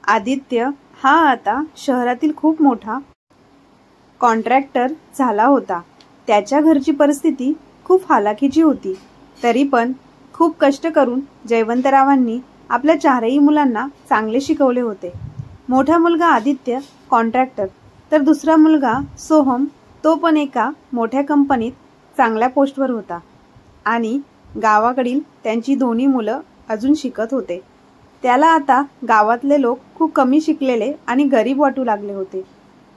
आदित्य हा आता शहरातील खूप मोठा कॉन्ट्रॅक्टर झाला होता। त्याच्या घरची परिस्थिती खूप हालाखीची होती। तरी पण खूप कष्ट करून जयवंतरावांनी आपल्या चारही मुलांना चांगले शिकवले होते। मोठा मुलगा आदित्य कॉन्ट्रॅक्टर, तर दुसरा मुलगा सोहम तो पण एका मोठ्या कंपनीत चांगल्या पोस्टवर होता आणि गावाकडील त्यांची दोन्ही मुलं अजून शिकत होते। त्याला आता गावातले लोक खूप कमी शिकलेले आणि गरीब वाटू लागले होते।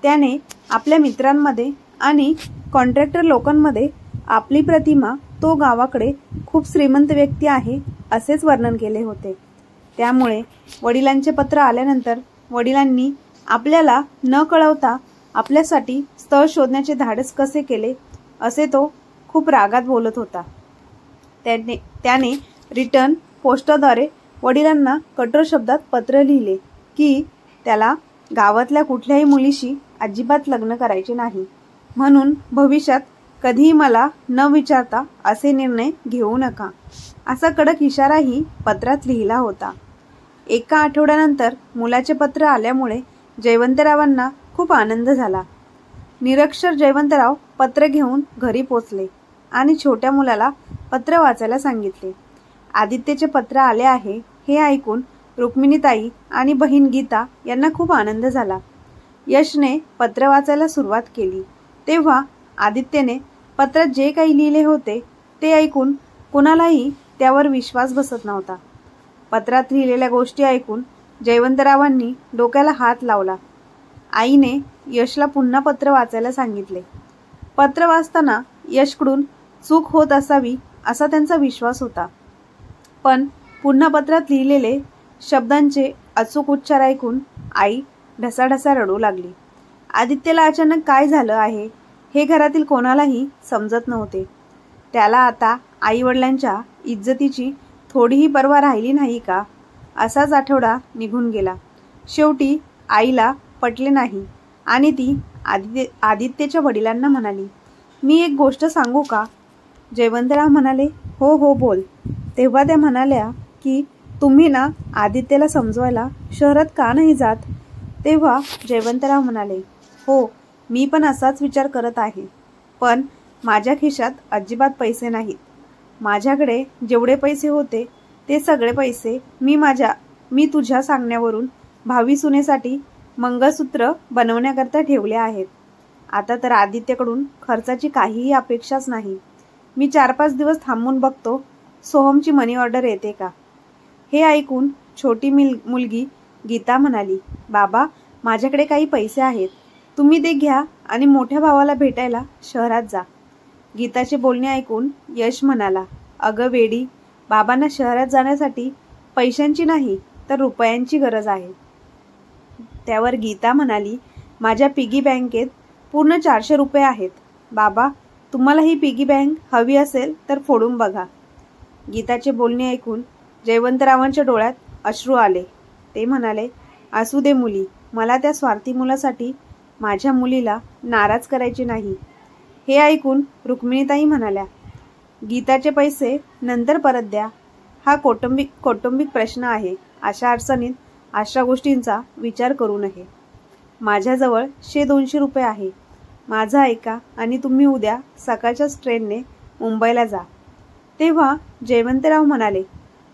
त्याने आपल्या मित्रांमध्ये आणि कॉन्ट्रॅक्टर लोकांमध्ये आपली प्रतिमा तो गावाकडे खूप श्रीमंत व्यक्ती आहे असेच वर्णन केले होते। त्यामुळे वडिलांचे पत्र आल्यानंतर वडिलांनी आपल्याला न कळवता आपल्यासाठी स्थळ शोधण्याचे धाडस कसे केले असे तो खूप रागात बोलत होता। त्याने रिटर्न पोस्टाद्वारे वडिलांना कठोर शब्दात पत्र लिहिले की त्याला गावातल्या कुठल्याही मुलीशी अजिबात लग्न करायचे नाही, म्हणून भविष्यात कधीही मला न विचारता असे निर्णय घेऊ नका, असा कडक इशाराही पत्रात लिहिला होता। एका आठवड्यानंतर मुलाचे पत्र आल्यामुळे जयवंतरावांना खूप आनंद झाला। निरक्षर जयवंतराव पत्र घेऊन घरी पोचले आणि छोट्या मुलाला पत्र वाचायला सांगितले। आदित्यचे पत्र आले आहे हे ऐकून रुक्मिणीताई आणि बहीण गीता यांना खूप आनंद झाला। यशने पत्र वाचायला सुरुवात केली तेव्हा आदित्यने पत्रात जे काही लिहिले होते ते ऐकून कुणालाही त्यावर विश्वास बसत नव्हता। पत्रात लिहिलेल्या गोष्टी ऐकून जयवंतरावांनी डोक्याला हात लावला। आईने यशला पुन्हा पत्र वाचायला सांगितले। पत्र वाचताना यशकडून चूक होत असावी असा त्यांचा विश्वास होता, पण पुन्हा पत्रात लिहिलेले शब्दांचे अचूक उच्चार ऐकून आई ढसाढसा रडू लागली। आदित्यला अचानक काय झालं आहे हे घरातील कोणालाही समजत नव्हते। त्याला आता आई वडिलांच्या इज्जतीची थोडीही पर्वा राहिली नाही का? असाच आठवडा निघून गेला। शेवटी आईला पटले नाही आणि ती आदित्यच्या वडिलांना म्हणाली, मी एक गोष्ट सांगू का? जयवंतराव म्हणाले, हो हो बोल। तेव्हा त्या म्हणाल्या की तुम्ही ना आदित्यला समजवायला शहरात का नाही जात? तेव्हा जयवंतराव म्हणाले, हो मी पण असाच विचार करत आहे, पण माझ्या खिशात अजिबात पैसे नाहीत। माझ्याकडे जेवढे पैसे होते ते सगळे पैसे मी तुझ्या सांगण्यावरून भावी सुनेसाठी मंगळसूत्र बनवण्याकरता ठेवले आहेत। आता तर आदित्यकडून खर्चाची काहीही अपेक्षाच नाही। मी 4-5 दिवस थांबून बघतो सोहमची मनी ऑर्डर येते का? हे ऐकून छोटी मुलगी गीता म्हणाली, बाबा माझ्याकडे काही पैसे आहेत, तुम्ही ते घ्या आणि मोठ्या भावाला भेटायला शहरात जा। गीताचे बोलणे ऐकून यश म्हणाला, अगं वेडी, बाबांना शहरात जाण्यासाठी पैशांची नाही तर रुपयांची गरज आहे। त्यावर गीता म्हणाली, माझ्या पिगी बँकेत पूर्ण 400 रुपये आहेत। बाबा तुम्हाला ही पिगी बँक हवी असेल तर फोडून बघा। गीताचे बोलणे ऐकून जयवंतरावांच्या डोळ्यात अश्रू आले। ते म्हणाले, असू दे मुली, मला त्या स्वार्थी मुलासाठी माझ्या मुलीला नाराज करायचे नाही। हे ऐकून रुक्मिणीताई म्हणाल्या, गीताचे पैसे नंतर परत द्या, हा कौटुंबिक प्रश्न आहे। अशा अडचणीत अशा गोष्टींचा विचार करू नये। माझ्याजवळ 100-200 रुपये आहे, माझं ऐका आणि तुम्ही उद्या सकाळच्याच ट्रेनने मुंबईला जा। तेव्हा जयवंतराव म्हणाले,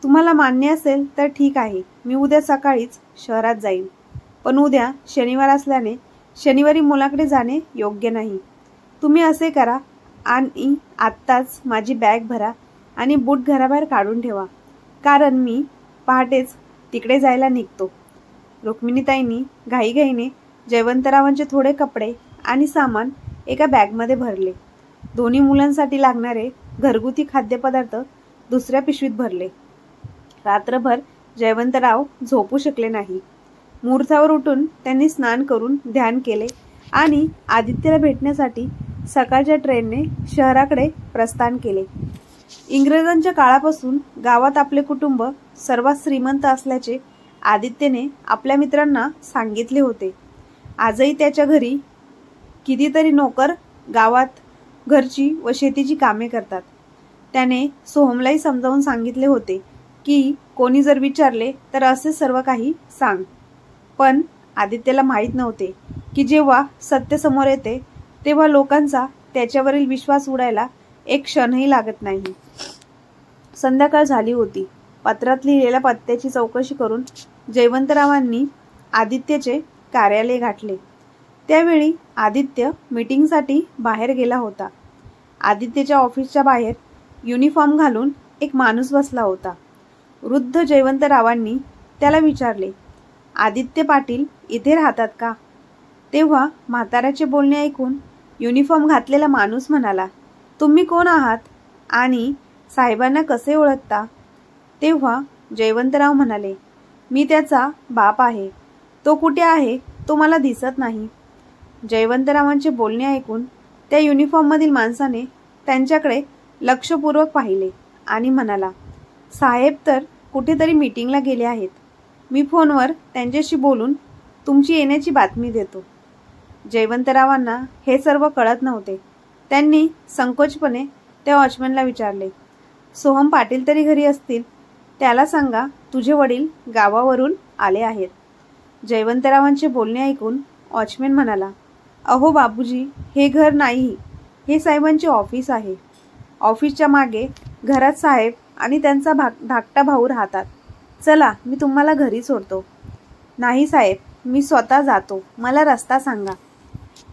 तुम्हाला मान्य असेल तर ठीक आहे, मी उद्या सकाळीच शहरात जाईन, पण उद्या शनिवार असल्याने शनिवारी मुलाकडे जाणे योग्य नाही। तुम्ही असे करा आणि आत्ताच माझी बॅग भरा आणि बूट घराबाहेर काढून ठेवा, कारण मी पहाटेच तिकडे जायला निघतो। रुक्मिणीताईंनी घाईघाईने जयवंतरावांचे थोडे कपडे आणि सामान एका बॅगमध्ये भरले। दोन्ही मुलांसाठी लागणारे घरगुती खाद्यपदार्थ दुसऱ्या पिशवीत भरले। रात्रभर जयवंतराव झोपू शकले नाही। मुहूर्तावर उठून त्यांनी स्नान करून ध्यान केले आणि आदित्यला भेटण्यासाठी सकाळच्या ट्रेनने शहराकडे प्रस्थान केले। इंग्रजांच्या काळापासून गावात आपले कुटुंब सर्वात श्रीमंत असल्याचे आदित्यने आपल्या मित्रांना सांगितले होते। आजही त्याच्या घरी कितीतरी नोकर गावात घरची व शेतीची कामे करतात। त्याने सोहमलाही समजावून सांगितले होते की कोणी जर विचारले तर असे सर्व काही सांग। पण आदित्यला माहीत नव्हते की जेव्हा सत्य समोर येते तेव्हा लोकांचा त्याच्यावरील विश्वास उडायला एक क्षणही लागत नाही. संध्याकाळ झाली होती. पत्रात लिहिलेल्या पत्त्याची चौकशी करून जयवंतरावांनी आदित्यचे कार्यालय गाठले. त्यावेळी आदित्य मीटिंगसाठी बाहेर गेला होता. आदित्यच्या ऑफिसच्या बाहेर युनिफॉर्म घालून एक माणूस बसला होता. वृद्ध जयवंतरावांनी त्याला विचारले, आदित्य पाटील इथे राहतात का? तेव्हा म्हाताऱ्याचे बोलणे ऐकून युनिफॉर्म घातलेला माणूस म्हणाला, तुम्ही कोण आहात आणि साहेबांना कसे ओळखता? तेव्हा जयवंतराव म्हणाले, मी त्याचा बाप आहे. तो कुठे आहे तो मला दिसत नाही. जयवंतरावांचे बोलणे ऐकून त्या युनिफॉर्ममधील माणसाने त्यांच्याकडे लक्षपूर्वक पाहिले आणि म्हणाला, साहेब तर कुठेतरी मीटिंगला गेले आहेत. मी फोनवर त्यांच्याशी बोलून तुमची येण्याची बातमी देतो. जयवंतरावांना हे सर्व कळत नव्हते. त्यांनी संकोचपणे त्या वॉचमॅनला विचारले, सोहम पाटील तरी घरी असतील, त्याला सांगा तुझे वडील गावावरून आले आहेत. जयवंतरावांचे बोलणे ऐकून वॉचमॅन म्हणाला, अहो बाबूजी, हे घर नाही, हे साहेबांचे ऑफिस आहे. ऑफिसच्या मागे घरात साहेब आणि त्यांचा धाकटा भाऊ राहतात. चला मी तुम्हाला घरी सोडतो. नाही साहेब, मी स्वतः जातो, मला रस्ता सांगा.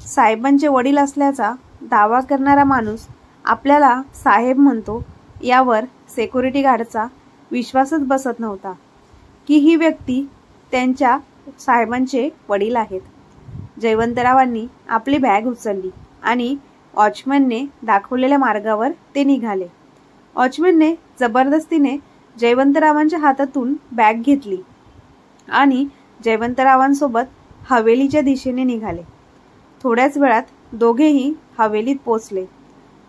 साहेबांचे वडील असल्याचा दावा करणारा माणूस आपल्याला साहेब म्हणतो यावर सिक्युरिटी गार्डचा विश्वासच बसत नव्हता की ही व्यक्ती त्यांच्या साहेबांचे वडील आहेत. जयवंतरावांनी आपली बॅग उचलली आणि वॉचमॅनने दाखवलेल्या मार्गावर ते निघाले. वॉचमॅनने जबरदस्तीने जयवंतरावांच्या हातातून बॅग घेतली आणि जयवंतरावांसोबत हवेलीच्या दिशेने निघाले. थोड्याच वेळात दोघेही हवेलीत पोचले.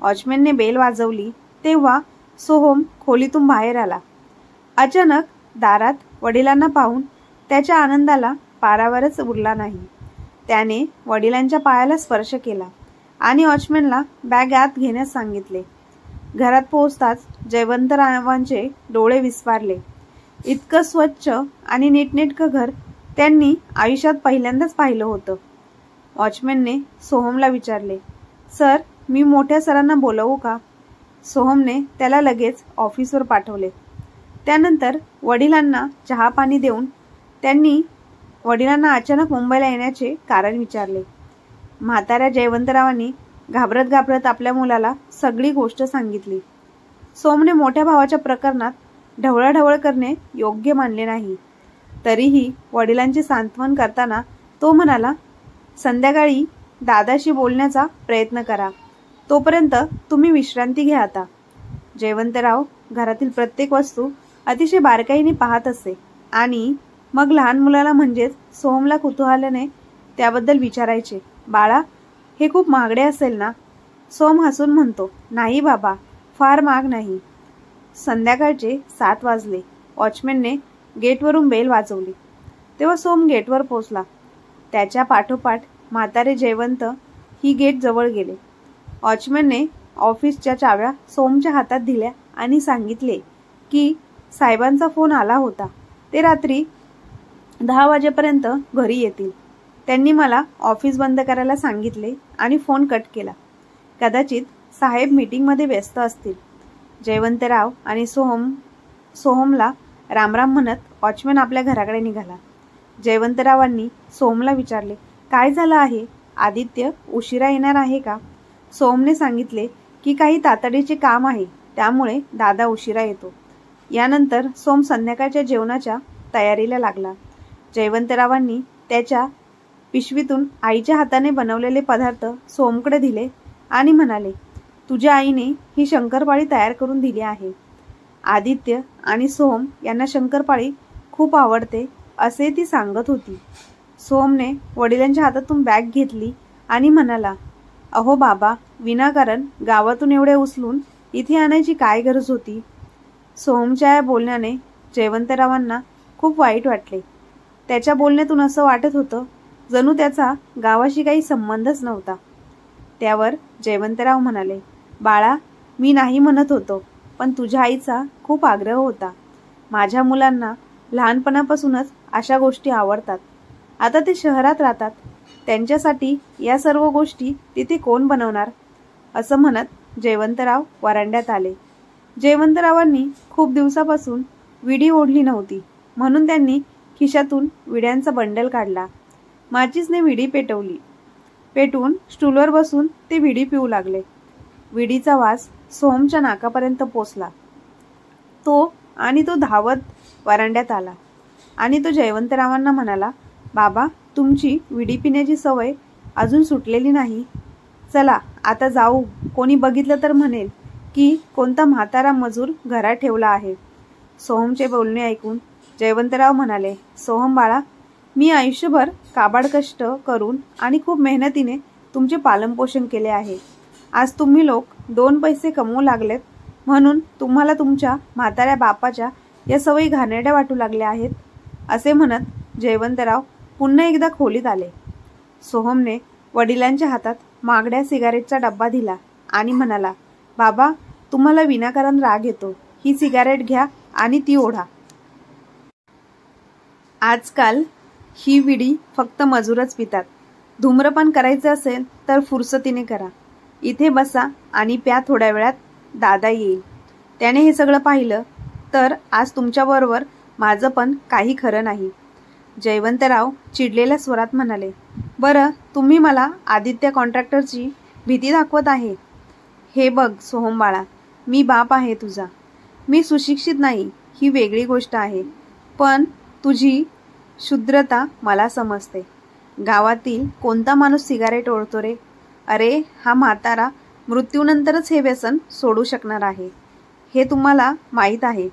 वॉचमॅनने बेल वाजवली तेव्हा सोहम खोलीतून बाहेर आला. अचानक दारात वडिलांना पाहून त्याच्या आनंदाला पारावरच उरला नाही. त्याने वडिलांच्या पायाला स्पर्श केला आणि वॉचमॅनला बॅग आत घेण्यास सांगितले. घरात पोहोचताच जयवंतरावांचे डोळे विस्फारले. इतकं स्वच्छ आणि नीटनेटकं घर त्यांनी आयुष्यात पहिल्यांदाच पाहिलं होतं. वॉचमॅनने सोहमला विचारले, सर, मी मोठ्या सरांना बोलवू का? सोहमने त्याला लगेच ऑफिसवर पाठवले. त्यानंतर वडिलांना चहा पाणी देऊन त्यांनी वडिलांना अचानक मुंबईला येण्याचे कारण विचारले. म्हाताऱ्या जयवंतरावांनी घाबरत घाबरत आपल्या मुलाला सगळी गोष्ट सांगितली. सोमने मोठ्या भावाच्या प्रकरणात ढवळाढवळ करणे योग्य मानले नाही. तरीही वडिलांचे सांत्वन करताना तो म्हणाला, संध्याकाळी दादाशी बोलण्याचा प्रयत्न करा, तोपर्यंत तुम्ही विश्रांती घ्या आता. जयवंतराव घरातील प्रत्येक वस्तू अतिशय बारकाईने पाहत असे आणि मग लहान मुलाला म्हणजेच सोहमला कुतूहलाने त्याबद्दल विचारायचे, बाळा, हे खूप महागडे असेल ना? सोम हसून म्हणतो, नाही बाबा, फार महाग नाही. संध्याकाळचे 7 वाजले. वॉचमॅनने गेटवरून बेल वाजवली तेव्हा सोम गेटवर पोचला. त्याच्या पाठोपाठ म्हातारे जयवंत ही गेट जवळ गेले. वॉचमॅनने ऑफिसच्या चाव्या सोमच्या हातात दिल्या आणि सांगितले की साहेबांचा फोन आला होता. ते रात्री 10 वाजेपर्यंत घरी येतील. त्यांनी मला ऑफिस बंद करायला सांगितले आणि फोन कट केला. कदाचित साहेब मीटिंगमध्ये व्यस्त असतील. जयवंतराव आणि सोहमला रामराम म्हणत वॉचमॅन आपल्या घराकडे निघाला. जयवंतरावांनी सोहमला विचारले, काय झालं आहे? आदित्य उशिरा येणार आहे का? सोहमने सांगितले की काही तातडीचे काम आहे, त्यामुळे दादा उशिरा येतो. यानंतर सोम संध्याकाळच्या जेवणाच्या तयारीला लागला. जयवंतरावांनी त्याच्या पिशवीतून आईच्या हाताने बनवलेले पदार्थ सोमकडे दिले आणि म्हणाले, तुझ्या आईने ही शंकरपाळी तयार करून दिली आहे. आदित्य आणि सोहम यांना शंकरपाळी खूप आवडते असे ती सांगत होती. सोहमने वडिलांच्या हातातून बॅग घेतली आणि म्हणाला, अहो बाबा, विनाकारण गावातून एवढे उचलून इथे आणायची काय गरज होती? सोहमच्या या बोलण्याने जयवंतरावांना खूप वाईट वाटले. त्याच्या बोलण्यातून असं वाटत होतं जणू त्याचा गावाशी काही संबंधच नव्हता. त्यावर जयवंतराव म्हणाले, बाळा, मी नाही म्हणत होतो, पण तुझ्या आईचा खूप आग्रह होता. माझ्या मुलांना लहानपणापासूनच अशा गोष्टी आवडतात. आता ते शहरात राहतात, त्यांच्यासाठी या सर्व गोष्टी तिथे कोण बनवणार? असं म्हणत जयवंतराव वरांड्यात आले. जयवंतरावांनी खूप दिवसापासून विडी ओढली नव्हती, म्हणून त्यांनी खिशातून विड्यांचा बंडल काढला. माचीसने विडी पेटवून स्टूलवर बसून ते विडी पिऊ लागले. विडीचा वास सोहमच्या नाकापर्यंत पोचला. तो धावत वरांड्यात आला आणि तो जयवंतरावांना म्हणाला, बाबा, तुमची विडी पिण्याची सवय अजून सुटलेली नाही. चला आता जाऊ, कोणी बघितलं तर म्हणेल की कोणता म्हातारा मजूर घरात ठेवला आहे. सोहमचे बोलणे ऐकून जयवंतराव म्हणाले, सोहम बाळा, मी आयुष्यभर काबाड कष्ट करून आणि खूप मेहनतीने तुमचे पालनपोषण केले आहे. आज तुम्ही लोक 2 पैसे कमवू लागलेत म्हणून तुम्हाला तुमच्या म्हाताऱ्या बापाच्या या सवयी घाणेरड्या वाटू लागल्या आहेत. असे म्हणत जयवंतराव पुन्हा एकदा खोलीत आले. सोहमने वडिलांच्या हातात मागड्या सिगारेटचा डब्बा दिला आणि म्हणाला, बाबा, तुम्हाला विनाकारण राग येतो. ही सिगारेट घ्या आणि ती ओढा. आजकाल ही विडी फक्त मजूरच पितात. धूम्रपान करायचं असेल तर फुरसतीने करा. इथे बसा आणि प्या, थोड्या वेळात दादा येईल. त्याने हे सगळं पाहिलं तर आज तुमच्याबरोबर माझं पण काही खरं नाही. जयवंतराव चिडलेल्या स्वरात म्हणाले, बरं, तुम्ही मला आदित्य कॉन्ट्रॅक्टरची भीती दाखवत आहे. हे बघ सोहम बाळा, मी बाप आहे तुझा. मी सुशिक्षित नाही ही वेगळी गोष्ट आहे, पण तुझी क्षुद्रता मला समजते. गावातील कोणता माणूस सिगारेट ओढतो रे? अरे, हा म्हातारा मृत्यूनंतरच हे व्यसन सोडू शकणार आहे, हे तुम्हाला माहीत आहे.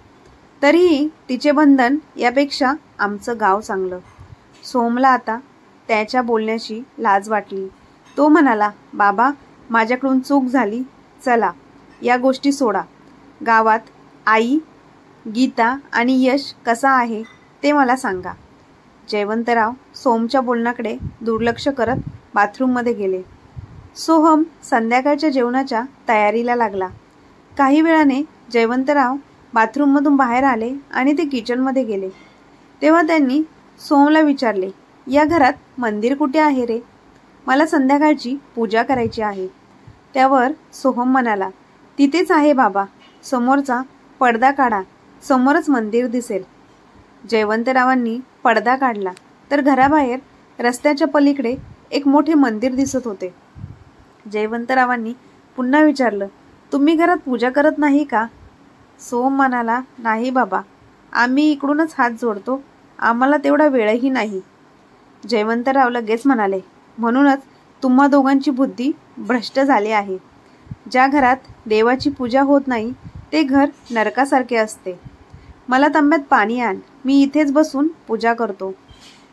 तरीही तिचे बंधन यापेक्षा आमचं गाव चांगलं. सोहमला आता त्याच्या बोलण्याची लाज वाटली. तो म्हणाला, बाबा, माझ्याकडून चूक झाली. चला या गोष्टी सोडा. गावात आई, गीता आणि यश कसा आहे ते मला सांगा. जयवंतराव सोहमच्या बोलण्याकडे दुर्लक्ष करत बाथरूममध्ये गेले. सोहम संध्याकाळच्या जेवणाच्या तयारीला लागला. काही वेळाने जयवंतराव बाथरूममधून बाहेर आले आणि ते किचनमध्ये गेले. तेव्हा त्यांनी सोहमला विचारले, या घरात मंदिर कुठे आहे रे? मला संध्याकाळची पूजा करायची आहे. त्यावर सोहम म्हणाला, तिथेच आहे बाबा, समोरचा पडदा काढा, समोरच मंदिर दिसेल. जयवंतरावांनी पडदा काढला तर घराबाहेर रस्त्याच्या पलीकडे एक मोठे मंदिर दिसत होते. जयवंतरावांनी पुन्हा विचारलं, तुम्ही घरात पूजा करत नाही का? सोहम म्हणाला, नाही बाबा, आम्ही इकडूनच हात जोडतो, आम्हाला तेवढा वेळही नाही. जयवंतराव लगेच म्हणाले, म्हणूनच तुम्हा दोघांची बुद्धी भ्रष्ट झाली आहे. ज्या घरात देवाची पूजा होत नाही ते घर नरकासारखे असते. मला तांब्यात पाणी आण, मी इथेच बसून पूजा करतो.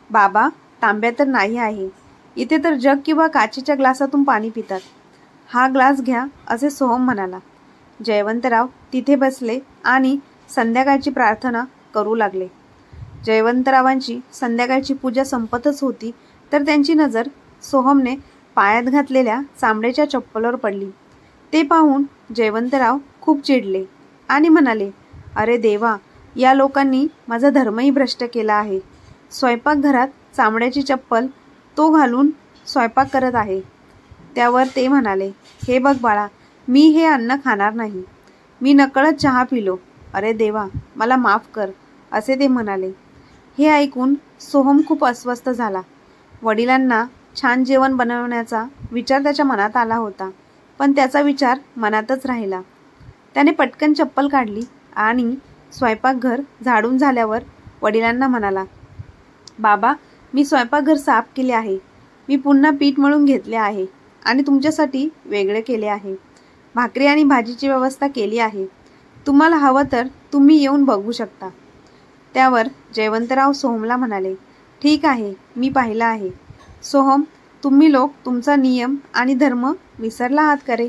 बाबा, तांब्या तर नाही आहे. इथे तर जग किंवा काचेच्या ग्लासातून पाणी पितात. हा ग्लास घ्या, असे सोहम म्हणाला. जयवंतराव तिथे बसले आणि संध्याकाळची प्रार्थना करू लागले. जयवंतरावांची संध्याकाळची पूजा संपतच होती तर त्यांची नजर सोहमने पायात घातलेल्या चामड्याच्या चप्पलवर पडली. ते पाहून जयवंतराव खूप चिडले आणि म्हणाले, अरे देवा, या लोकांनी माझा धर्मही भ्रष्ट केला आहे. स्वयंपाकघरात चामड्याची चप्पल तो घालून स्वयंपाक करत आहे. त्यावर ते म्हणाले, हे बघ बाळा, मी हे अन्न खाणार नाही. मी नकळत चहा पिलो. अरे देवा, मला माफ कर, असे ते म्हणाले. हे ऐकून सोहम खूप अस्वस्थ झाला. वडिलांना छान जेवण बनवण्याचा विचार त्याच्या मनात आला होता, पण त्याचा विचार मनातच राहिला. त्याने पटकन चप्पल काढली आणि स्वयंपाकघर झाडून झाल्यावर वडिलांना म्हणाला, बाबा, मी स्वयंपाकघर साफ केले आहे. मी पुन्हा पीठ मळून घेतले आहे आणि तुमच्यासाठी वेगळे केले आहे. भाकरी आणि भाजीची व्यवस्था केली आहे. तुम्हाला हवं तर तुम्ही येऊन बघू शकता. त्यावर जयवंतराव सोहमला म्हणाले, ठीक आहे, मी पाहिलं आहे. सोहम, तुम्ही लोक तुमचा नियम आणि धर्म विसरला आहात का रे?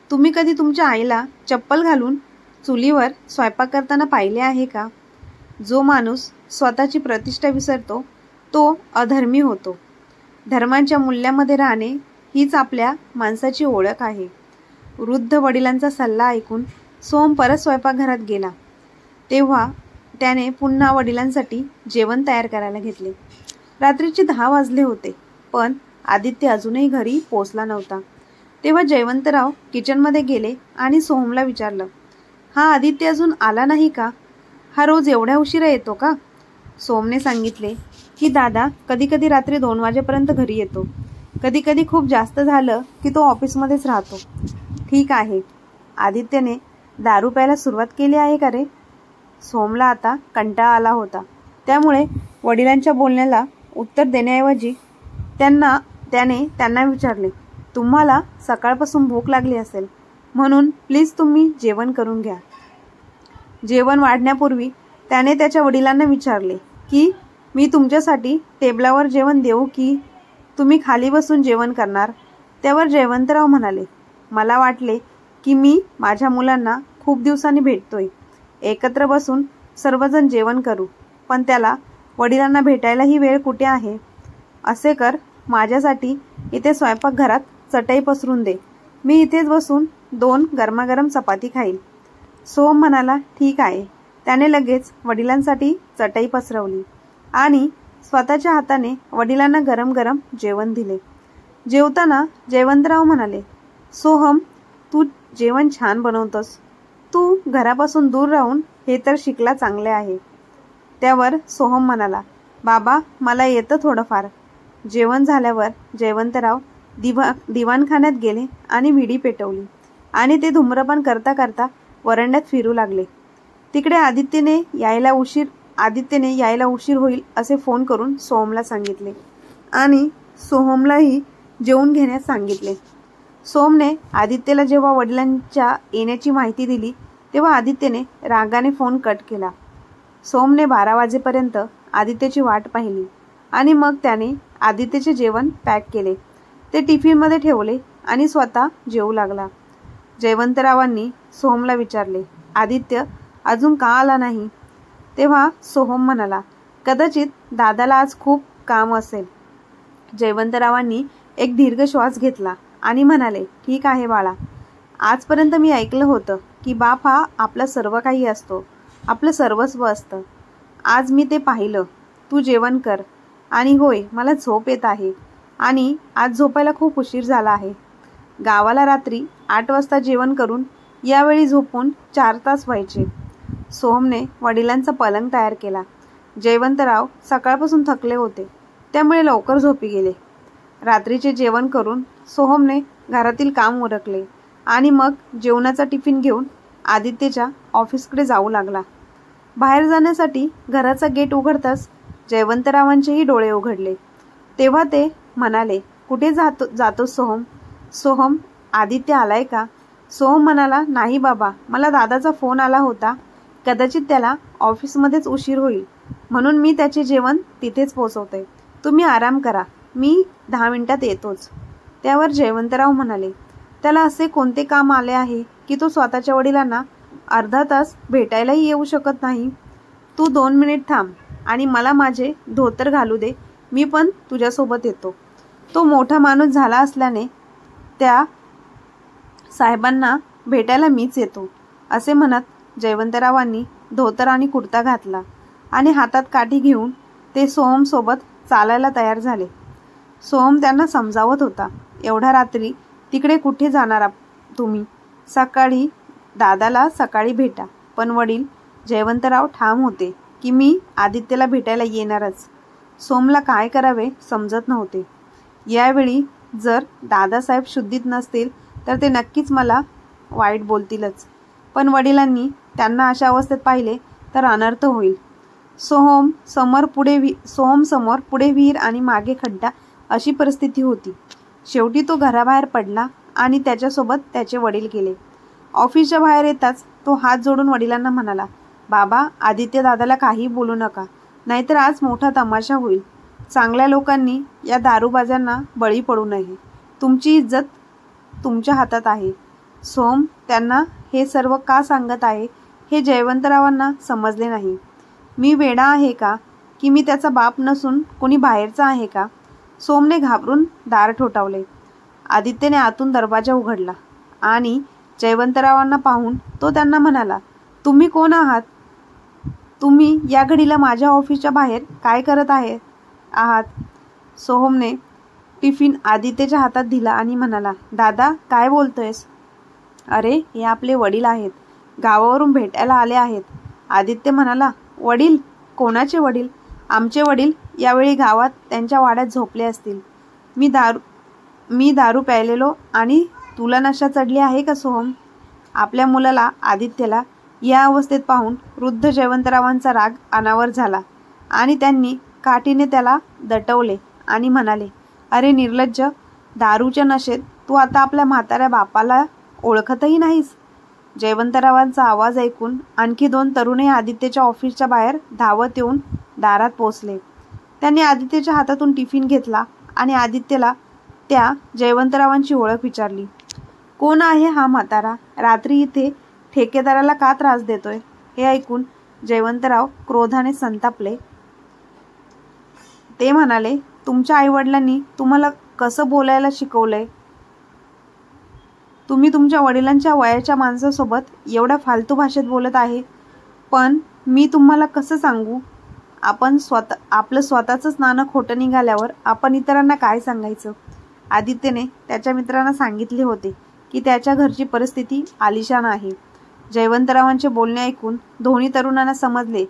तुम्ही कधी तुमच्या आईला चप्पल घालून चुलीवर स्वयंपाक करताना पाहिले आहे का? जो माणूस स्वतःची प्रतिष्ठा विसरतो तो अधर्मी होतो. धर्मांच्या मूल्यामध्ये राहणे हीच आपल्या माणसाची ओळख आहे. वृद्ध वडिलांचा सल्ला ऐकून सोहम परत स्वयंपाकघरात गेला. तेव्हा त्याने पुन्हा वडिलांसाठी जेवण तयार करायला घेतले. रात्रीचे 10 वाजले होते, पण आदित्य अजूनही घरी पोचला नव्हता. तेव्हा जयवंतराव किचनमध्ये गेले आणि सोहमला विचारलं, हा आदित्य अजून आला नाही का? हा रोज एवढ्या उशिरा येतो का? सोहमने सांगितले की दादा कधी कधी रात्री 2 वाजेपर्यंत घरी येतो. कधी कधी खूप जास्त झालं की तो ऑफिसमध्येच राहतो. ठीक आहे. आदित्यने दारू प्यायला सुरुवात केली आहे का रे? सोहमला आता कंटाळा आला होता. त्यामुळे वडिलांच्या बोलण्याला उत्तर देण्याऐवजी त्याने त्यांना विचारले, तुम्हाला सकाळपासून भूक लागली असेल म्हणून प्लीज तुम्ही जेवण करून घ्या. जेवण वाढण्यापूर्वी त्याने त्याच्या वडिलांना विचारले की मी तुमच्यासाठी टेबलावर जेवण देऊ की तुम्ही खाली बसून जेवण करणार? त्यावर जयवंतराव म्हणाले, मला वाटले की मी माझ्या मुलांना खूप दिवसांनी भेटतोय, एकत्र बसून सर्वजण जेवण करू, पण त्याला वडिलांना भेटायलाही वेळ कुठे आहे? असे कर, माझ्यासाठी इथे स्वयंपाकघरात चटई पसरून दे, मी इथेच बसून 2 गरमागरम चपाती खाईल. सोहम म्हणाला, ठीक आहे. त्याने लगेच वडिलांसाठी चटई पसरवली आणि स्वतःच्या हाताने वडिलांना गरम गरम जेवण दिले. जेवताना जयवंतराव म्हणाले, सोहम, तू जेवण छान बनवतोस. तू घरापासून दूर राहून हे तर शिकला चांगले आहे. त्यावर सोहम म्हणाला, बाबा मला येतं थोडंफार. जेवण झाल्यावर जयवंतराव दिवाणखान्यात गेले आणि विडी पेटवली आणि ते धूम्रपान करता करता वरांड्यात फिरू लागले. तिकडे आदित्यने यायला उशीर होईल असे फोन करून सोहमला सांगितले आणि सोहमलाही जेवून घेण्यास सांगितले. सोहमने आदित्यला जेव्हा वडिलांच्या येण्याची माहिती दिली तेव्हा आदित्यने रागाने फोन कट केला. सोहमने 12 वाजेपर्यंत आदित्यची वाट पाहिली आणि मग त्याने आदित्यचे जेवण पॅक केले. ते टिफिनमध्ये ठेवले आणि स्वतः जेवू लागला. जयवंतरावांनी सोहमला विचारले, आदित्य अजून का आला नाही? तेव्हा सोहम म्हणाला, कदाचित दादाला आज खूप काम असेल. जयवंतरावांनी एक दीर्घ श्वास घेतला आणि म्हणाले, ठीक आहे बाळा, आजपर्यंत मी ऐकलं होतं की बाप हा आपला सर्व काही असतो, आपलं सर्वस्व असतं. आज मी ते पाहिलं. तू जेवण कर. आणि होय, मला झोप येत आहे आणि आज झोपायला खूप उशीर झाला आहे. गावाला रात्री 8 वाजता जेवण करून यावेळी झोपून 4 तास व्हायचे. सोहमने वडिलांचा पलंग तयार केला. जयवंतराव सकाळपासून थकले होते, त्यामुळे लवकर झोपी गेले. रात्रीचे जेवण करून सोहमने घरातील काम उरकले आणि मग जेवणाचा टिफिन घेऊन आदित्यच्या ऑफिसकडे जाऊ लागला. बाहेर जाण्यासाठी घराचा गेट उघडताच जयवंतरावांचेही डोळे उघडले. तेव्हा ते म्हणाले, कुठे जातोस सोहम? सोहम, आदित्य आलाय का? सोहम म्हणाला, नाही बाबा, मला दादाचा फोन आला होता. कदाचित त्याला ऑफिसमध्येच उशीर होईल म्हणून मी त्याचे जेवण तिथेच पोचवते. तुम्ही आराम करा, मी 10 मिनिटात येतोच. त्यावर जयवंतराव म्हणाले, त्याला असे कोणते काम आले आहे की तो स्वतःच्या वडिलांना अर्धा तास भेटायलाही येऊ शकत नाही? तू 2 मिनिट थांब आणि मला माझे धोतर घालू दे, मी पण तुझ्यासोबत येतो. तो मोठा माणूस झाला असल्याने त्या साहेबांना भेटायला मीच येतो. असे म्हणत जयवंतरावांनी धोतर आणि कुर्ता घातला आणि हातात काठी घेऊन ते सोहमसोबत चालायला तयार झाले. सोहम त्यांना समजावत होता, एवढ्या रात्री तिकडे कुठे जाणार तुम्ही? दादाला सकाळी भेटा. पण वडील जयवंतराव ठाम होते की मी आदित्यला भेटायला येणारच. सोहमला काय करावे समजत नव्हते. यावेळी जर दादासाहेब शुद्धीत नसतील तर ते नक्कीच मला वाईट बोलतीलच, पण वडिलांनी त्यांना अशा अवस्थेत पाहिले तर अनर्थ होईल. सोहम समोर पुढे विहीर आणि मागे खड्डा अशी परिस्थिती होती. शेवटी तो घराबाहेर पडला आणि त्याच्यासोबत त्याचे वडील गेले. ऑफिसच्या बाहेर येताच तो हात जोडून वडिलांना म्हणाला, बाबा, आदित्य दादाला काही बोलू नका, नाहीतर आज मोठा तमाशा होईल. चांगल्या लोकांनी या दारूबाजांना बळी पडू नये. तुमची इज्जत तुमच्या हातात आहे. सोहम त्यांना हे सर्व का सांगत आहे हे जयवंतरावांना समजले नाही. मी वेडा आहे का की मी त्याचा बाप नसून कोणी बाहेरचा आहे का? सोहमने घाबरून दार ठोठावले. आदित्यने आतून दरवाजा उघडला आणि जयवंतरावांना पाहून तो त्यांना म्हणाला, तुम्ही कोण आहात? तुम्ही या घडीला माझ्या ऑफिसच्या बाहेर काय करत आहे? आहात? सोहमने टिफिन आदित्यच्या हातात दिला आणि म्हणाला, दादा काय बोलतोयस? अरे हे आपले वडील आहेत, गावावरून भेटायला आले आहेत. आदित्य म्हणाला, वडील? कोणाचे वडील? आमचे वडील यावेळी गावात त्यांच्या वाड्यात झोपले असतील. मी दारू प्यायलेलो आणि तुला नशा चढली आहे का सोहम? आपल्या मुलाला आदित्यला या अवस्थेत पाहून वृद्ध जयवंतरावांचा राग अनावर झाला आणि त्यांनी काठीने त्याला दटवले आणि म्हणाले, अरे निर्लज्ज, दारूच्या नशेत तू आता आपल्या म्हाताऱ्या बापाला ओळखतही नाहीस? जयवंतरावांचा आवाज ऐकून आणखी 2 तरुणे आदित्यच्या ऑफिसच्या बाहेर धावत येऊन दारात पोचले. त्यांनी आदित्यच्या हातातून टिफिन घेतला आणि आदित्यला त्या जयवंतरावांची ओळख विचारली. कोण आहे हा म्हातारा? रात्री इथे ठेकेदाराला का त्रास देतोय? हे ऐकून जयवंतराव क्रोधाने संतापले. ते म्हणाले, तुमच्या आईवडिलांनी तुम्हाला कसं बोलायला शिकवलंय? तुम्ही तुमच्या वडिलांच्या वयाच्या माणसासोबत एवढ्या फालतू भाषेत बोलत आहे. पण मी तुम्हाला कसं सांगू? आपलं स्वतःचंच नाणं खोटं निघाल्यावर आपण इतरांना काय सांगायचं? आदित्यने त्याच्या मित्रांना सांगितले होते की त्याच्या घरची परिस्थिती आलिशान आहे. जयवंतरावांचे बोलणे ऐकून दोन्ही तरुणांना समजले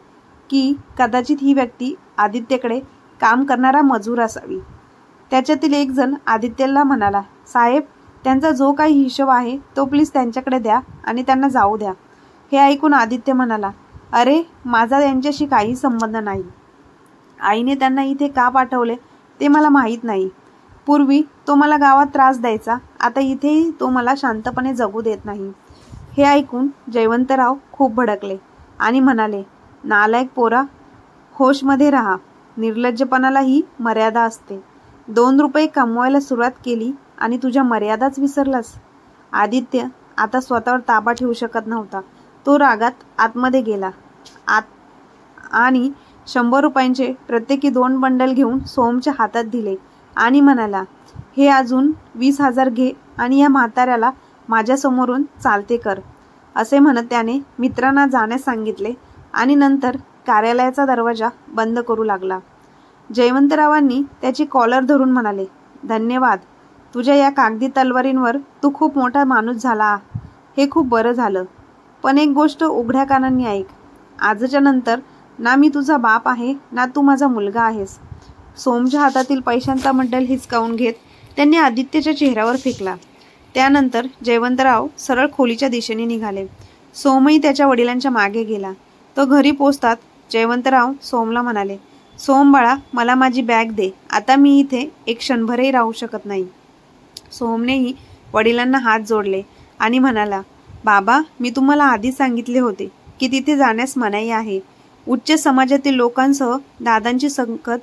की कदाचित ही व्यक्ती आदित्यकडे काम करणारा मजूर असावी. त्याच्यातील एक जण आदित्यला म्हणाला, साहेब, त्यांचा जो काही हिशोब आहे तो प्लीज त्यांच्याकडे द्या आणि त्यांना जाऊ द्या. हे ऐकून आदित्य म्हणाला, अरे माझा यांच्याशी काही संबंध नाही. आईने त्यांना इथे का पाठवले ते मला माहीत नाही. पूर्वी तो मला गावात त्रास द्यायचा, आता इथेही तो मला शांतपणे जगू देत नाही. हे ऐकून जयवंतराव खूप भडकले आणि म्हणाले, नालायक पोरा, होशमध्ये राहा. निर्लज्जपणालाही मर्यादा असते. 2 रुपये कमवायला सुरुवात केली आणि तुझ्या मर्यादाच विसरलास. आदित्य आता स्वतःवर ताबा ठेवू शकत नव्हता. तो रागात आतमध्ये गेला आणि 100 रुपयांचे प्रत्येकी 2 बंडल घेऊन सोहमच्या हातात दिले आणि म्हणाला, हे अजून 20,000 घे आणि या म्हाताऱ्याला माझ्यासमोरून चालते कर. असे म्हणत त्याने मित्रांना जाण्यास सांगितले आणि नंतर कार्यालयाचा दरवाजा बंद करू लागला. जयवंतरावांनी त्याची कॉलर धरून म्हणाले, धन्यवाद. तुझ्या या कागदी तलवारींवर तू खूप मोठा माणूस झाला. हे खूप बरं झालं. पण एक गोष्ट उघड्या कानांनी ऐक. आजच्या नंतर ना मी तुझा बाप आहे ना तू माझा मुलगा आहेस. सोमच्या हातातील पैशांचा बंडल हिसकावून घेत त्यांनी आदित्यच्या चेहऱ्यावर फेकला. त्यानंतर जयवंतराव सरळ खोलीच्या दिशेने निघाले. सोमही त्याच्या वडिलांच्या मागे गेला. तो घरी पोचतात जयवंतराव सोमला म्हणाले, सोम बाळा, मला माझी बॅग दे. आता मी इथे एक क्षणभरही राहू शकत नाही. सोमनेही वडिलांना हात जोडले आणि म्हणाला, बाबा, मी तुम्हाला आधीच सांगितले होते की तिथे जाण्यास मनाई आहे. उच्च समाजातील लोकांसह दादांची संगत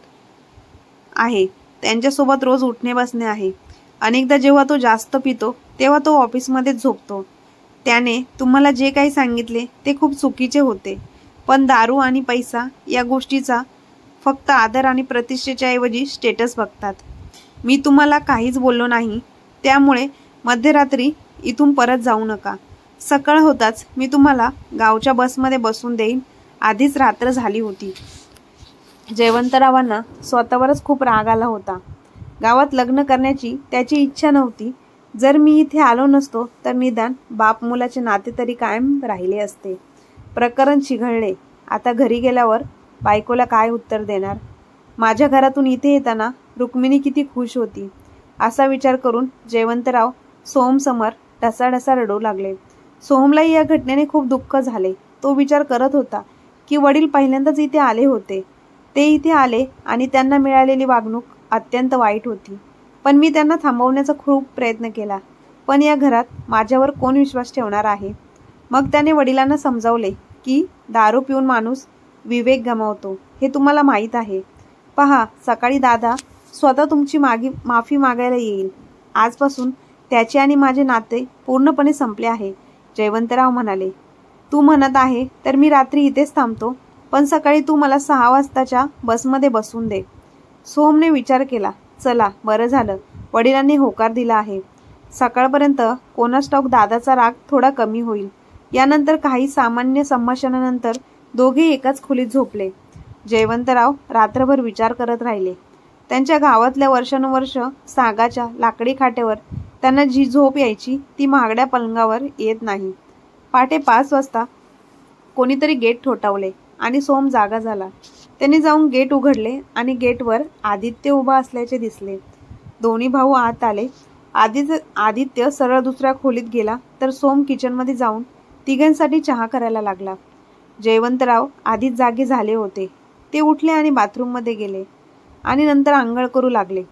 आहे. त्यांच्यासोबत रोज उठणे बसणे आहे. अनेकदा जेव्हा तो जास्त पितो तेव्हा तो ऑफिसमध्येच झोपतो. त्याने तुम्हाला जे काही सांगितले ते खूप चुकीचे होते. पण दारू आणि पैसा या गोष्टीचा फक्त आदर आणि प्रतिष्ठेच्या ऐवजी स्टेटस बघतात. मी तुम्हाला काहीच बोललो नाही, त्यामुळे मध्यरात्री इथून परत जाऊ नका. सकाळ होताच मी तुम्हाला गावच्या बसमध्ये बसून देईन. आधीच रात्र झाली होती. जयवंतरावांना स्वतःवरच खूप राग आला होता. गावात लग्न करण्याची त्याची इच्छा नव्हती. जर मी इथे आलो नसतो तर निदान बाप मुलाचे नाते तरी कायम राहिले असते. प्रकरण चिघळले. आता घरी गेल्यावर बायकोला काय उत्तर देणार? माझ्या घरातून इथे येताना रुक्मिणी किती खुश होती, असा विचार करून जयवंतराव सोहमसमोर ढसाढसा रडू लागले. सोहमलाही या घटनेने खूप दुःख झाले. तो विचार करत होता की वडील पहिल्यांदाच इथे आले होते. ते इथे आले आणि त्यांना मिळालेली वागणूक अत्यंत वाईट होती. पण मी त्यांना थांबवण्याचा खूप प्रयत्न केला. पण या घरात माझ्यावर कोण विश्वास ठेवणार आहे? मग त्याने वडिलांना समजावले की दारू पिऊन माणूस विवेक गमावतो, हे तुम्हाला माहीत आहे. पहा, सकाळी दादा स्वतः तुमची माफी मागायला येईल. आजपासून त्याचे आणि माझे नाते पूर्णपणे संपले आहे. जयवंतराव म्हणाले, तू म्हणत आहे तर मी रात्री इथेच थांबतो, पण सकाळी तू मला 6 वाजताच्या बसमध्ये बसून दे. सोहमने विचार केला, चला बरं झालं वडिलांनी होकार दिला आहे. सकाळपर्यंत कोणास ठाऊक दादाचा राग थोडा कमी होईल. यानंतर काही सामान्य संभाषणानंतर दोघे एकाच खोलीत झोपले. जयवंतराव रात्रभर विचार करत राहिले. त्यांच्या गावातल्या वर्षानुवर्ष सागाच्या लाकडी खाटेवर त्यांना जी झोप यायची ती महागड्या पलंगावर येत नाही. पहाटे 5 वाजता कोणीतरी गेट ठोठावले आणि सोम जागा झाला. त्याने जाऊन गेट उघडले आणि गेटवर आदित्य उभा असल्याचे दिसले. दोन्ही भाऊ आत आले. आदित्य सरळ दुसऱ्या खोलीत गेला तर सोम किचनमध्ये जाऊन तिघांसाठी चहा करायला लागला. जयवंतराव आधीच जागे झाले होते. ते उठले आणि बाथरूममध्ये गेले आणि नंतर आंघोळ करू लागले.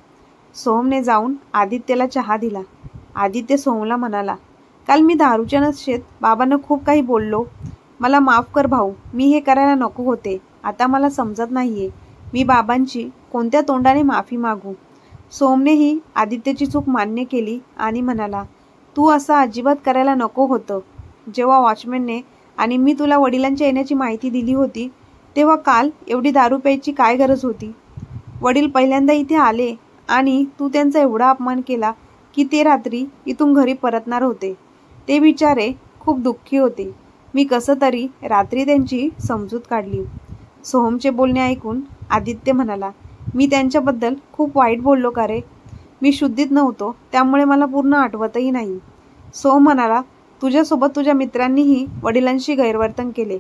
सोमने जाऊन आदित्यला चहा दिला. आदित्य सोमला म्हणाला, काल मी दारूच्या नशेत बाबांना खूप काही बोललो. मला माफ कर भाऊ, मी हे करायला नको होते. आता मला समजत नाहीये मी बाबांची कोणत्या तोंडाने माफी मागू. सोमनेही आदित्यची चूक मान्य केली आणि म्हणाला, तू असं अजिबात करायला नको होतं. जेव्हा वॉचमॅनने आणि मी तुला वडिलांच्या येण्याची माहिती दिली होती तेव्हा काल एवढी दारू प्यायची काय गरज होती. वडील पहिल्यांदा इथे आले आणि तू त्यांचा एवढा अपमान केला की ते रात्री इथून घरी परतणार होते. ते बिचारे खूप दुःखी होते. मी कसं तरी रात्री त्यांची समजूत काढली. सोहमचे बोलणे ऐकून आदित्य म्हणाला, मी त्यांच्याबद्दल खूप वाईट बोललो का रे? मी शुद्धीत नव्हतो त्यामुळे मला पूर्ण आठवतही नाही. सोहम म्हणाला, तुझ्यासोबत तुझ्या मित्रांनीही वडिलांशी गैरवर्तन केले.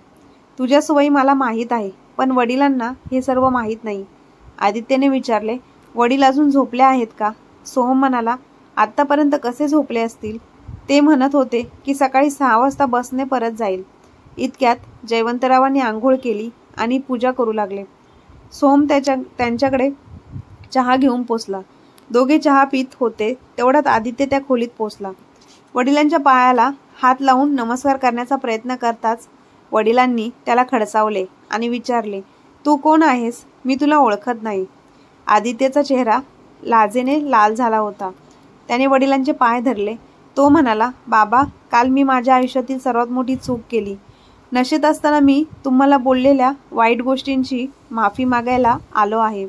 तुझ्या सवयी मला माहीत आहे पण वडिलांना हे सर्व माहीत नाही. आदित्यने विचारले, वडील अजून झोपले आहेत का? सोहम म्हणाला, आत्तापर्यंत कसे झोपले असतील. ते म्हणत होते की सकाळी 6 वाजता बसने परत जाईल. इतक्यात जयवंतरावांनी आंघोळ केली आणि पूजा करू लागले. सोहम त्यांच्याकडे चहा घेऊन पोचला. दोघे चहा पित होते तेवढ्यात आदित्य त्या खोलीत पोचला. वडिलांच्या पायाला हात लावून नमस्कार करण्याचा प्रयत्न करताच वडिलांनी त्याला खडसावले आणि विचारले, तू कोण आहेस? मी तुला ओळखत नाही. आदित्यचा चेहरा लाजेने लाल झाला होता. त्याने वडिलांचे पाय धरले. तो म्हणाला, बाबा, काल मी माझ्या आयुष्यातील सर्वात मोठी चूक केली. नशेत असताना मी तुम्हाला बोललेल्या वाईट गोष्टींची माफी मागायला आलो आहे.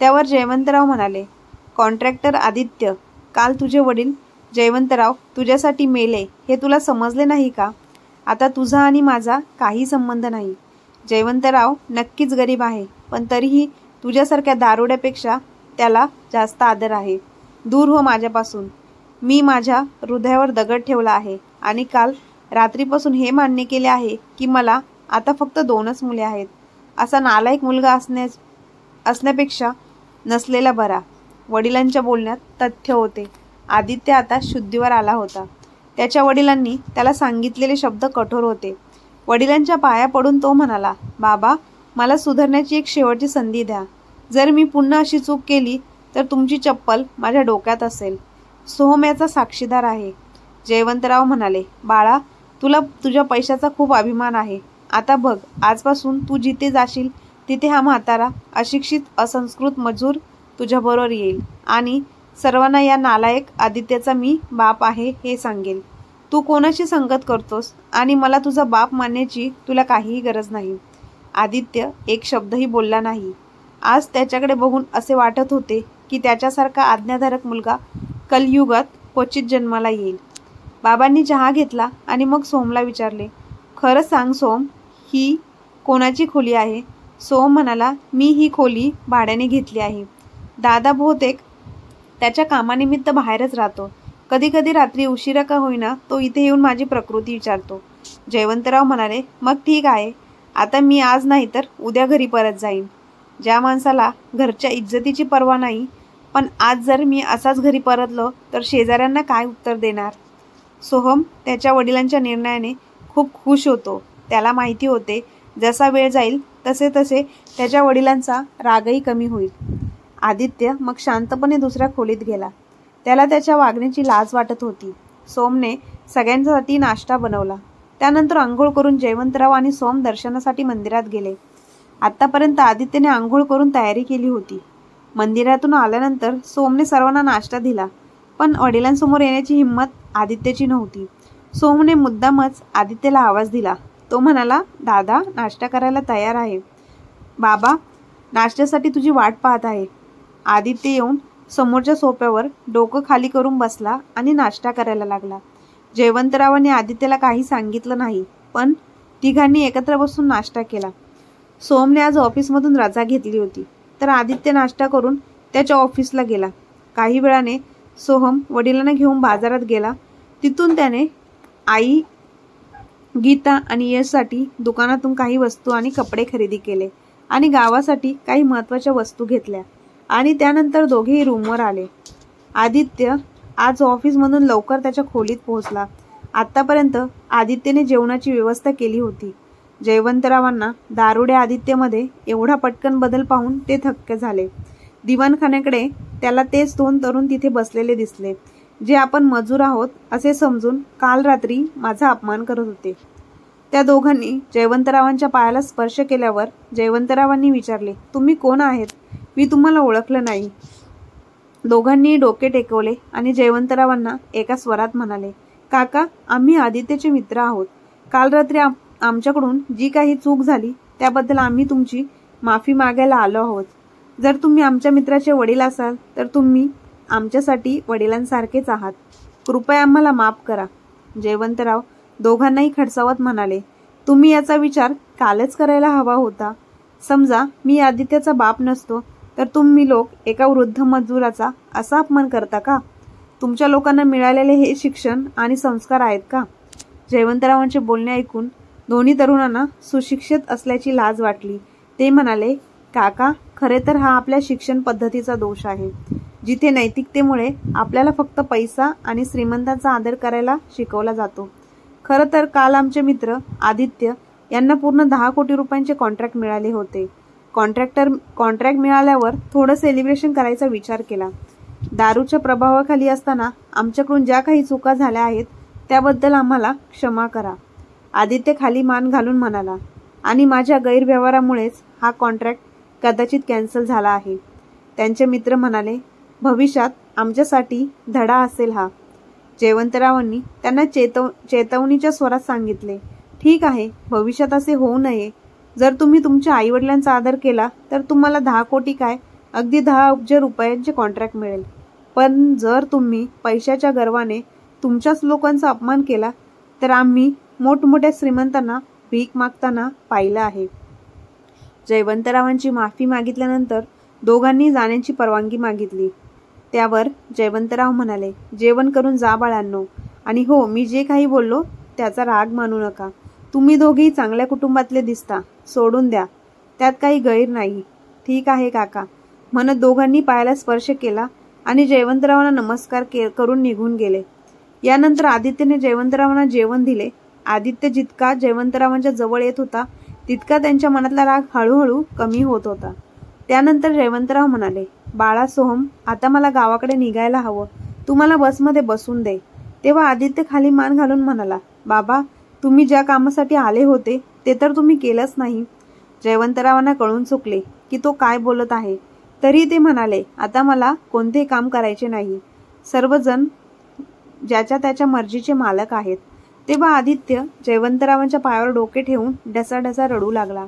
त्यावर जयवंतराव म्हणाले, कॉन्ट्रॅक्टर आदित्य, काल तुझे वडील जयवंतराव तुझ्यासाठी मेले हे तुला समजले नाही का? आता तुझा आणि माझा काही संबंध नाही. जयवंतराव नक्कीच गरीब आहे पण तरीही तुझ्यासारख्या दारुड्यापेक्षा त्याला जास्त आदर आहे. दूर हो माझ्यापासून. मी माझ्या हृदयावर दगड ठेवला आहे आणि काल रात्रीपासून हे मान्य केले आहे की मला आता फक्त 2च मुले आहेत. असा नालायक मुलगा असण्यापेक्षा नसलेला बरा. वडिलांच्या बोलण्यात तथ्य होते. आदित्य आता शुद्धीवर आला होता. त्याच्या वडिलांनी त्याला सांगितलेले शब्द कठोर होते. वडिलांच्या पाया पडून तो म्हणाला, बाबा, मला सुधारण्याची एक शेवटची संधी द्या. जर मी पुन्हा अशी चूक केली तर तुमची चप्पल माझ्या डोक्यात असेल. सोहम याचा साक्षीदार आहे. जयवंतराव म्हणाले, बाळा, तुला तुझ्या पैशाचा खूप अभिमान आहे. आता बघ, आजपासून तू जिथे जाशील तिथे हा म्हातारा अशिक्षित असंस्कृत मजूर तुझ्याबरोबर येईल आणि सर्वांना या नालायक आदित्यचा मी बाप आहे हे सांगेल. तू कोणाशी संगत करतोस आणि मला तुझा बाप मानण्याची तुला काहीही गरज नाही. आदित्य एक शब्दही बोलला नाही. आज त्याच्याकडे बघून असे वाटत होते की त्याच्यासारखा आज्ञाधारक मुलगा कलयुगात क्वचित जन्माला येईल. बाबांनी चहा घेतला आणि मग सोमला विचारले, खरं सांग सोम, ही कोणाची खोली आहे? सोम म्हणाला, मी ही खोली भाड्याने घेतली आहे. दादा बहुतेक त्याच्या कामानिमित्त बाहेरच राहतो. कधी कधी रात्री उशिरा का होईना तो इथे येऊन माझी प्रकृती विचारतो. जयवंतराव म्हणाले, मग ठीक आहे. आता मी आज नाही तर उद्या घरी परत जाईन. ज्या माणसाला घरच्या इज्जतीची पर्वा नाही, पण आज जर मी असाच घरी परतलो तर शेजाऱ्यांना काय उत्तर देणार? सोहम त्याच्या वडिलांच्या निर्णयाने खूप खुश होतो. त्याला माहिती होते जसा वेळ जाईल तसे तसे त्याच्या वडिलांचा रागही कमी होईल. आदित्य मग शांतपणे दुसऱ्या खोलीत गेला. त्याला त्याच्या वागण्याची लाज वाटत होती. सोमने सगळ्यांसाठी नाश्ता बनवला. त्यानंतर आंघोळ करून जयवंतराव आणि सोम दर्शनासाठी मंदिरात गेले. आतापर्यंत आदित्यने आंघोळ करून तयारी केली होती. मंदिरातून आल्यानंतर सोमने सर्वांना नाश्ता दिला पण वडिलांसमोर येण्याची हिंमत आदित्यची नव्हती. सोमने मुद्दामच आदित्यला आवाज दिला. तो म्हणाला, दादा, नाश्ता करायला तयार आहे. बाबा नाश्त्यासाठी तुझी वाट पाहत आहे. आदित्य येऊन समोरच्या सोफ्यावर डोकं खाली करून बसला आणि नाश्ता करायला लागला. जयवंतरावांनी आदित्यला काही सांगितलं नाही पण तिघांनी एकत्र बसून नाश्ता केला. सोमने आज ऑफिसमधून रजा घेतली होती तर आदित्य नाश्ता करून त्याच्या ऑफिसला गेला. काही वेळाने सोहम वडिलांना घेऊन बाजारात गेला. तिथून त्याने आई, गीता आणि यशसाठी दुकानातून काही वस्तू आणि कपडे खरेदी केले आणि गावासाठी काही महत्त्वाच्या वस्तू घेतल्या आणि त्यानंतर दोघेही रूमवर आले. आदित्य आज ऑफिसमधून लवकर त्याच्या खोलीत पोहोचला. आतापर्यंत आदित्यने जेवणाची व्यवस्था केली होती. जयवंतरावांना दारुड्या आदित्यमध्ये एवढा पटकन बदल पाहून ते थक्क झाले. दिवाणखान्याकडे त्याला तेच 2 तरुण तिथे बसलेले दिसले, जे आपण मजूर आहोत असे समजून काल रात्री माझा अपमान करत होते. त्या दोघांनी जयवंतरावांच्या पायाला स्पर्श केल्यावर जयवंतरावांनी विचारले, तुम्ही कोण आहेत? मी तुम्हाला ओळखलं नाही. दोघांनी डोके टेकवले आणि जयवंतरावांना एका स्वरात म्हणाले, काका, आम्ही आदित्यचे मित्र आहोत. काल रात्री आमच्याकडून जी काही चूक झाली त्याबद्दल आम्ही तुमची माफी मागायला आलो आहोत. जर तुम्ही आमच्या मित्राचे वडील असाल तर तुम्ही आमच्यासाठी वडिलांसारखेच आहात. कृपया आम्हाला माफ करा. जयवंतराव दोघांनाही खडसावत म्हणाले, तुम्ही याचा विचार कालच करायला हवा होता. समजा मी आदित्यचा बाप नसतो तर तुम्ही लोक एका वृद्ध मजुराचा असा अपमान करता का? तुमच्या लोकांना मिळालेले हे शिक्षण आणि संस्कार आहेत का? जयवंतरावांचे बोलणे ऐकून दोन्ही तरुणांना सुशिक्षित असल्याची लाज वाटली. ते म्हणाले, काका, खरे तर हा आपल्या शिक्षण पद्धतीचा दोष आहे, जिथे नैतिकतेमुळे आपल्याला फक्त पैसा आणि श्रीमंतांचा आदर करायला शिकवला जातो. खरं तर काल आमचे मित्र आदित्य यांना पूर्ण 10 कोटी रुपयांचे कॉन्ट्रॅक्ट मिळाले होते. कॉन्ट्रॅक्ट मिळाल्यावर थोडं सेलिब्रेशन करायचा विचार केला. दारूच्या प्रभावाखाली असताना आमच्याकडून ज्या काही चुका झाल्या आहेत त्याबद्दल आम्हाला क्षमा करा. आदित्य खाली मान घालून म्हणाला, आणि माझ्या गैरव्यवहारामुळेच हा कॉन्ट्रॅक्ट कदाचित कॅन्सल झाला आहे. त्यांचे मित्र म्हणाले, भविष्यात आमच्यासाठी धडा असेल हा. जयवंतरावांनी त्यांना चेतवणीच्या स्वरात सांगितले, ठीक आहे, भविष्यात असे होऊ नये. जर तुम्ही तुमच्या आईवडिलांचा आदर केला तर तुम्हाला 10 कोटी काय, अगदी 10 अब्ज रुपयांचे कॉन्ट्रॅक्ट मिळेल. पण जर तुम्ही पैशाच्या गर्वाने तुमच्याच लोकांचा अपमान केला तर आम्ही मोठमोठ्या श्रीमंतांना भीक मागताना पाहिलं आहे. जयवंतरावांची माफी मागितल्यानंतर दोघांनी जाण्याची परवानगी मागितली. त्यावर जयवंतराव म्हणाले, जेवण करून जा बाळांनो. आणि हो, मी जे काही बोललो त्याचा राग मानू नका. तुम्ही दोघेही चांगल्या कुटुंबातले दिसता. सोडून द्या, त्यात काही गैर नाही. ठीक आहे काका, म्हणत दोघांनी पायाला स्पर्श केला आणि जयवंतरावांना नमस्कार करून निघून गेले. यानंतर आदित्यने जयवंतरावांना जेवण दिले. आदित्य जितका जयवंतरावांच्या जवळ येत होता तितका त्यांच्या मनातला राग हळूहळू कमी होत होता. त्यानंतर जयवंतराव म्हणाले, बाळा सोहम, आता मला गावाकडे निघायला हवं. तुम्हाला बसमध्ये बसून दे. तेव्हा आदित्य खाली मान घालून म्हणाला, बाबा, तुम्ही ज्या कामासाठी आले होते ते तर तुम्ही केलंच नाही. जयवंतरावांना कळून चुकले की तो काय बोलत आहे. तरी ते म्हणाले, आता मला कोणतेही काम करायचे नाही. सर्वजण ज्याच्या त्याच्या मर्जीचे मालक आहेत. तेव्हा आदित्य जयवंतरावांच्या पायावर डोके ठेवून डसाडसा रडू लागला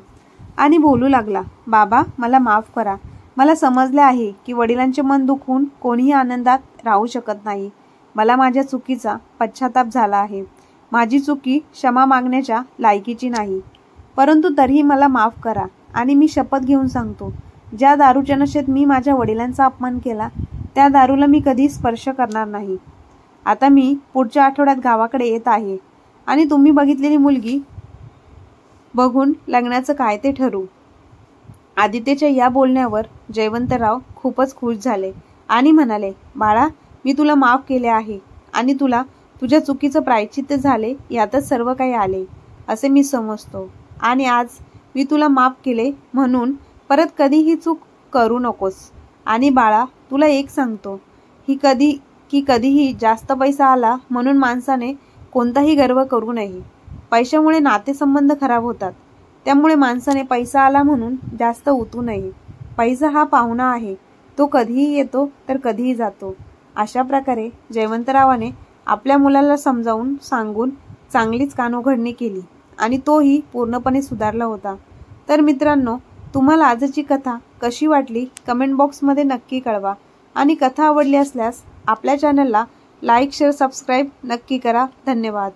आणि बोलू लागला, बाबा, मला माफ करा. मला समजले आहे की वडिलांचे मन दुखवून कोणीही आनंदात राहू शकत नाही. मला माझ्या चुकीचा पश्चाताप झाला आहे. माझी चुकी क्षमा मागण्याच्या लायकीची नाही. परंतु तरीही मला माफ करा आणि मी शपथ घेऊन सांगतो, ज्या दारूच्या नशेत मी माझ्या वडिलांचा अपमान केला त्या दारूला मी कधी स्पर्श करणार नाही. आता मी पुढच्या आठवड्यात गावाकडे येत आहे आणि तुम्ही बघितलेली मुलगी बघून लग्नाचं काय ते ठरवू. आदित्यच्या या बोलण्यावर जयवंतराव खूपच खुश झाले आणि म्हणाले, बाळा, मी तुला माफ केले आहे आणि तुला तुझ्या चुकीचं प्रायश्चित्त झाले यातच सर्व काही आले असे मी समजतो. आणि आज मी तुला माफ केले म्हणून परत कधी ही चूक करू नकोस. आणि बाळा, तुला एक सांगतो की कधीही जास्त पैसा आला म्हणून माणसाने कोणताही गर्व करू नये. पैशामुळे नातेसंबंध खराब होतात. त्यामुळे माणसाने पैसा आला म्हणून जास्त उतू नये. पैसा हा पाहुणा आहे, तो कधीही येतो तर कधीही जातो. अशा प्रकारे जयवंतरावाने आपल्या मुलाला समजावून सांगून चांगलीच कानउघडणी केली आणि तोही पूर्णपणे सुधारला होता. तर मित्रांनो, तुम्हाला आजची कथा कशी वाटली कमेंट बॉक्समध्ये नक्की कळवा आणि कथा आवडली असल्यास आपल्या चॅनलला लाईक, शेअर, सबस्क्राईब नक्की करा. धन्यवाद.